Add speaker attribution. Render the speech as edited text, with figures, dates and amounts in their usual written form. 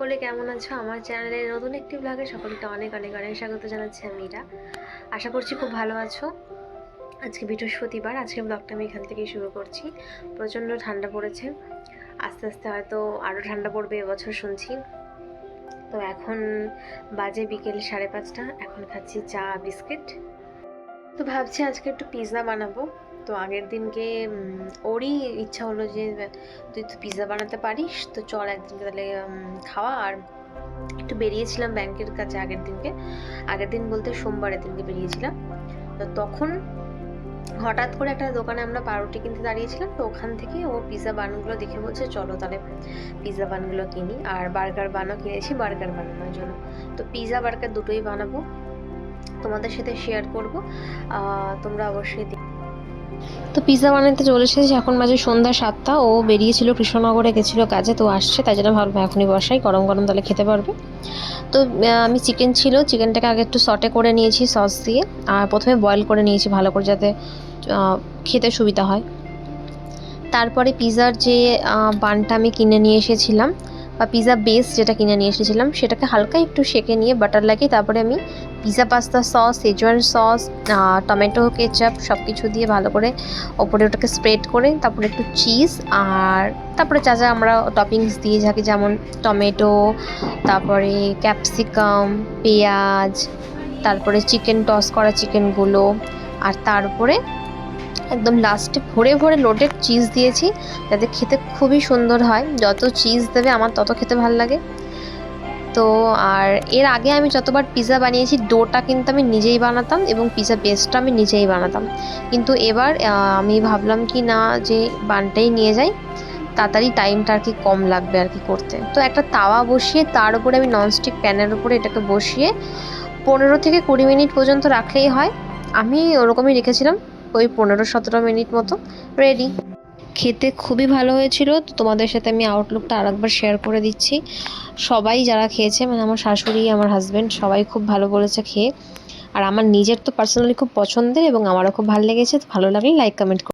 Speaker 1: সকলে কেমন আছো? আমার চ্যানেলের নতুন একটি ব্লগে সকলকে অনেক অনেক অনেক স্বাগত জানাচ্ছি আমি ইরা। আশা করছি খুব ভালো আছো। আজকে বৃহস্পতিবার, আজকে ব্লগটা আমি এখান থেকেই শুরু করছি। প্রচণ্ড ঠান্ডা পড়েছে, আস্তে আস্তে হয়তো আরও ঠান্ডা পড়বে এবছর শুনছি। তো এখন বাজে বিকেল 5:30, এখন খাচ্ছি চা বিস্কিট। তো ভাবছি আজকে একটু পিৎজা বানাবো। তো আগের দিনকে ওরই ইচ্ছা হলো যে তুই তো পিৎজা বানাতে পারিস, তো চল একদিন তাহলে খাওয়া। আর একটু বেরিয়েছিলাম ব্যাংকের কাছে আগের দিন বলতে সোমবারের দিনকে বেরিয়েছিলাম। তো তখন হঠাৎ করে একটা দোকানে আমরা পাউরুটি কিনতে দাঁড়িয়েছিলাম। তো ওখান থেকে ও পিৎজা বানগুলো দেখে বলছে চলো তাহলে পিৎজা বানগুলো কিনি। আর বার্গার বানও কিনেছি বার্গার বানানোর জন্য। তো পিৎজা বার্গার দুটোই বানাবো, তোমাদের সাথে শেয়ার করবো, তোমরা অবশ্যই। তো পিৎজা বানাতে চলে এসেছি, এখন বাজে সন্ধ্যা 7টা। ও বেরিয়েছিল কৃষ্ণনগরে গেছিলো কাজে, তো আসছে, তাই জন্য ভাবলাম এখনই বসাই, গরম গরম তাহলে খেতে পারবে। তো আমি চিকেনটাকে আগে একটু সটে করে নিয়েছি সস দিয়ে, আর প্রথমে বয়েল করে নিয়েছি ভালো করে যাতে খেতে সুবিধা হয়। তারপরে পিৎজার যে বানটা আমি কিনে নিয়ে এসেছিলাম, বা পিৎজা বেস যেটা কিনে নিয়ে এসেছিলাম, সেটাকে হালকা একটু সেঁকে নিয়ে বাটার লাগিয়ে তারপরে আমি pizza pasta sauce, Schezwan sauce, tomato ketchup সব কিছু দিয়ে ভালো করে ওপরে ওটাকে স্প্রেড করে তারপরে একটু চিজ, আর তারপরে যা যা আমরা টপিংস দিয়ে থাকি যেমন টমেটো, তারপরে ক্যাপসিকাম, পেঁয়াজ, তারপরে চিকেন টস করা চিকেনগুলো, আর তারপরে একদম লাস্টে ভরে ভরে লোডেড চিজ দিয়েছি যাতে খেতে খুবই সুন্দর হয়। যত চিজ দেবে আমার তত খেতে ভালো লাগে। তো আর এর আগে আমি যতবার পিৎজা বানিয়েছি ডোটা কিন্তু আমি নিজেই বানাতাম এবং পিৎজা বেসটা আমি নিজেই বানাতাম, কিন্তু এবার আমি ভাবলাম কি না যে বানটাই নিয়ে যাই, তাড়াতাড়ি টাইমটা আর কি কম লাগবে আর কি করতে। তো একটা তাওয়া বসিয়ে তার উপরে আমি ননস্টিক প্যানের উপরে এটাকে বসিয়ে 15 থেকে 20 মিনিট পর্যন্ত রাখলেই হয়। আমি ওরকমই রেখেছিলাম, ওই 15-17 মিনিট মতো। রেডি। খেতে খুবই ভালো হয়েছিল। তো তোমাদের সাথে আমি আউটলুকটা আরেকবার শেয়ার করে দিচ্ছি। সবাই যারা খেয়েছে, মানে আমার শাশুড়ি, আমার হাজব্যান্ড, সবাই খুব ভালো বলেছে খেয়ে। আর আমার নিজের তো পার্সোনালি খুব পছন্দের এবং আমারও খুব ভালো লেগেছে। তো ভালো লাগলে লাইক কমেন্ট